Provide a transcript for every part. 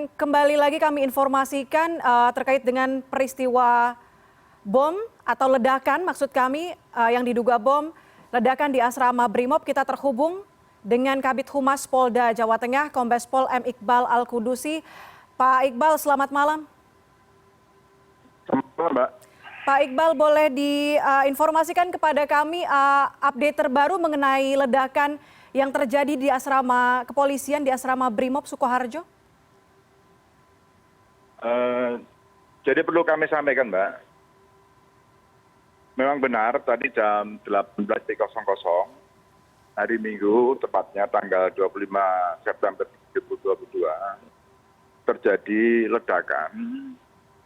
akan kembali lagi kami informasikan terkait dengan peristiwa bom atau ledakan, maksud kami yang diduga bom ledakan di asrama Brimob. Kita terhubung dengan Kabid Humas Polda Jawa Tengah, Kombes Pol M. Iqbal Al-Kudusi. Pak Iqbal, selamat malam. Selamat malam, Mbak. Pak Iqbal, boleh diinformasikan kepada kami update terbaru mengenai ledakan yang terjadi di asrama kepolisian di asrama Brimob Sukoharjo? Jadi perlu kami sampaikan, Mbak. Memang benar tadi jam 18.00 hari Minggu, tepatnya tanggal 25 September 2022, terjadi ledakan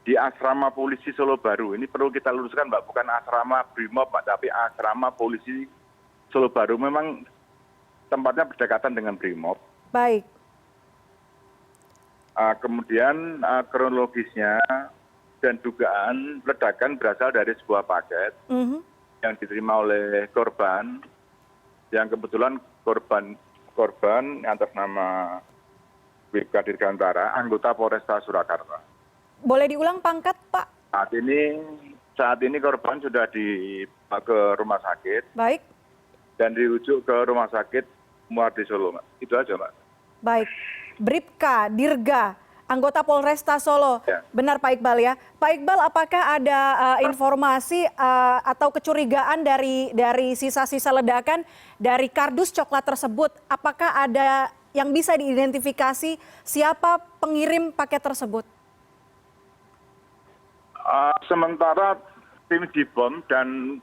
di asrama polisi Solo Baru. Ini perlu kita luruskan, Mbak, bukan asrama Brimob, Mbak, tapi asrama polisi Solo Baru. Memang tempatnya berdekatan dengan Brimob. Baik. Kemudian kronologisnya dan dugaan ledakan berasal dari sebuah paket yang diterima oleh korban, yang kebetulan korban atas nama Bribka Dirgantara, anggota Polresta Surakarta. Boleh diulang pangkat, Pak? Saat ini korban sudah dibawa ke rumah sakit. Baik. Dan dirujuk ke rumah sakit Muardi Solo, Mbak. Itu aja, Mbak. Baik. Bribka Dirga, anggota Polresta Solo. Ya. Benar, Pak Iqbal ya. Pak Iqbal, apakah ada informasi atau kecurigaan dari sisa-sisa ledakan dari kardus coklat tersebut? Apakah ada yang bisa diidentifikasi siapa pengirim paket tersebut? Sementara tim Dibom dan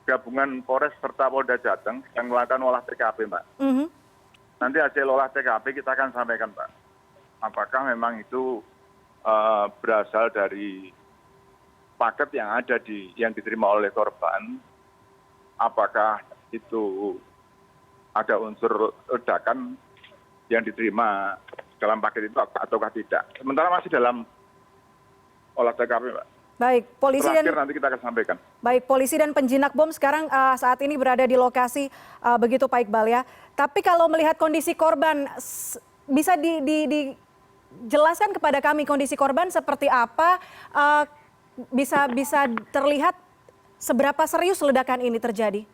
gabungan Polres serta Polda Jateng yang melakukan olah TKP, Mbak. Nanti hasil olah TKP kita akan sampaikan, Pak. Apakah memang itu berasal dari paket yang ada yang diterima oleh korban? Apakah itu ada unsur ledakan yang diterima dalam paket itu ataukah tidak? Sementara masih dalam olah TKP, Pak. Baik, polisi terakhir nanti kita akan sampaikan. Baik, polisi dan penjinak bom sekarang saat ini berada di lokasi, begitu Pak Iqbal ya. Tapi kalau melihat kondisi korban, bisa dijelaskan kepada kami kondisi korban seperti apa? Bisa terlihat seberapa serius ledakan ini terjadi?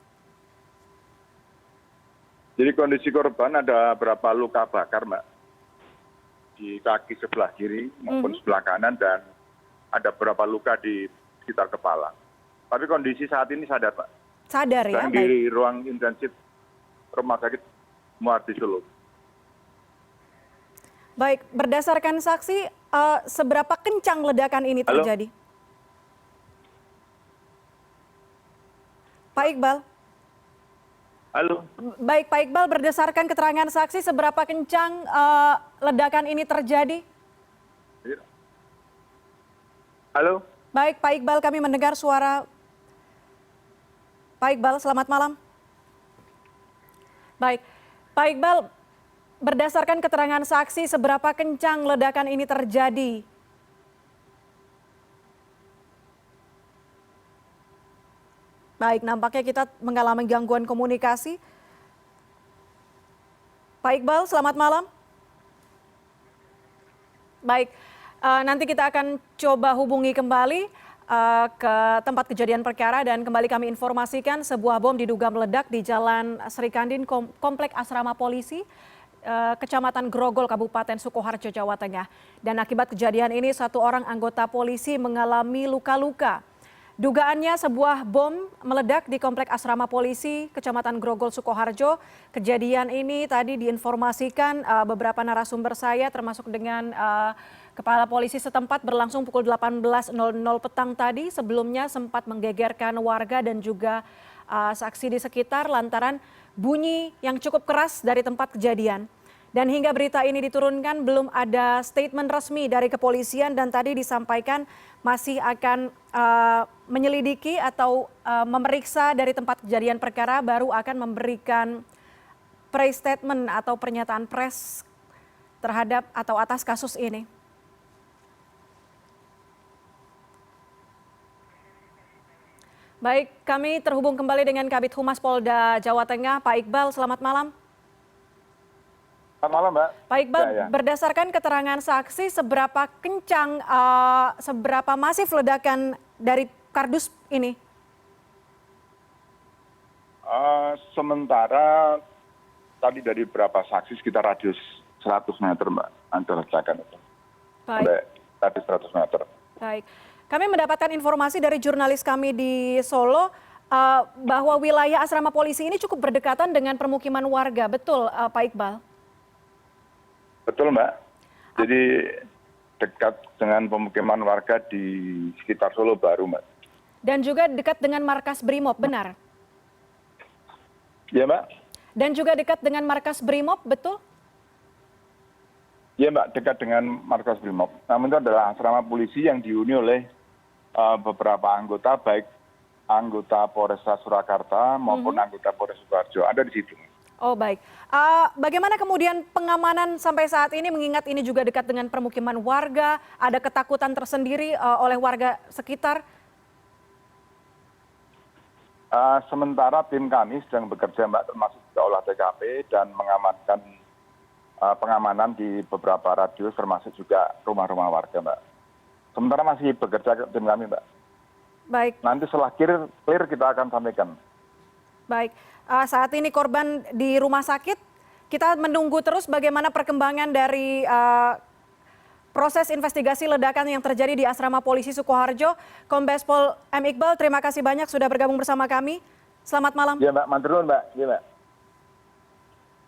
Jadi kondisi korban ada berapa luka bakar, Mbak, di kaki sebelah kiri maupun sebelah kanan, dan ada beberapa luka di sekitar kepala. Tapi kondisi saat ini sadar, Pak. Sadar ya, dan di ruang intensif Rumah Sakit Muardi Solo. Baik, berdasarkan saksi, seberapa kencang ledakan ini terjadi? Pak Iqbal? Halo? Baik, Pak Iqbal, berdasarkan keterangan saksi, seberapa kencang ledakan ini terjadi? Halo? Baik, Pak Iqbal, kami mendengar suara Pak Iqbal. Selamat malam. Baik, Pak Iqbal, berdasarkan keterangan saksi, seberapa kencang ledakan ini terjadi? Baik, nampaknya kita mengalami gangguan komunikasi. Pak Iqbal, selamat malam. Baik. Nanti kita akan coba hubungi kembali ke tempat kejadian perkara dan kembali kami informasikan sebuah bom diduga meledak di Jalan Sri Kandin, Komplek Asrama Polisi, Kecamatan Grogol, Kabupaten Sukoharjo, Jawa Tengah. Dan akibat kejadian ini, satu orang anggota polisi mengalami luka-luka. Dugaannya sebuah bom meledak di Komplek Asrama Polisi, Kecamatan Grogol, Sukoharjo. Kejadian ini tadi diinformasikan beberapa narasumber saya, termasuk dengan Kepala Polisi setempat, berlangsung pukul 18.00 petang tadi. Sebelumnya sempat menggegerkan warga dan juga saksi di sekitar lantaran bunyi yang cukup keras dari tempat kejadian. Dan hingga berita ini diturunkan belum ada statement resmi dari kepolisian, dan tadi disampaikan masih akan menyelidiki atau memeriksa dari tempat kejadian perkara, baru akan memberikan press statement atau pernyataan pers terhadap atau atas kasus ini. Baik, kami terhubung kembali dengan Kabid Humas Polda Jawa Tengah, Pak Iqbal. Selamat malam. Selamat malam, Mbak. Pak Iqbal, Ya, ya. berdasarkan keterangan saksi, seberapa kencang, seberapa masif ledakan dari kardus ini? Sementara tadi dari beberapa saksi sekitar radius 100 meter, Mbak, ada ledakan itu. Baik. Sampai radius 100 meter. Baik. Kami mendapatkan informasi dari jurnalis kami di Solo bahwa wilayah asrama polisi ini cukup berdekatan dengan permukiman warga. Betul, Pak Iqbal? Betul, Mbak. Jadi dekat dengan pemukiman warga di sekitar Solo Baru, Mbak. Dan juga dekat dengan markas Brimob, benar? Iya, Mbak. Dan juga dekat dengan markas Brimob, betul? Iya, Mbak, dekat dengan markas Brimob. Namun itu adalah asrama polisi yang dihuni oleh beberapa anggota, baik anggota Polresta Surakarta maupun anggota Polres Sidoarjo. Ada di situ. Oh, baik. Bagaimana kemudian pengamanan sampai saat ini, mengingat ini juga dekat dengan permukiman warga, ada ketakutan tersendiri oleh warga sekitar? Sementara tim kami sedang bekerja, Mbak, termasuk juga olah TKP dan mengamankan pengamanan di beberapa radius, termasuk juga rumah-rumah warga, Mbak. Sementara masih bekerja tim kami, Mbak. Baik. Nanti setelah clear kita akan sampaikan. Baik, saat ini korban di rumah sakit. Kita menunggu terus bagaimana perkembangan dari proses investigasi ledakan yang terjadi di asrama polisi Sukoharjo. Kombes Pol M. Iqbal, terima kasih banyak sudah bergabung bersama kami. Selamat malam. Iya, Mbak. Mantur nuwun, Mbak. Iya, Mbak.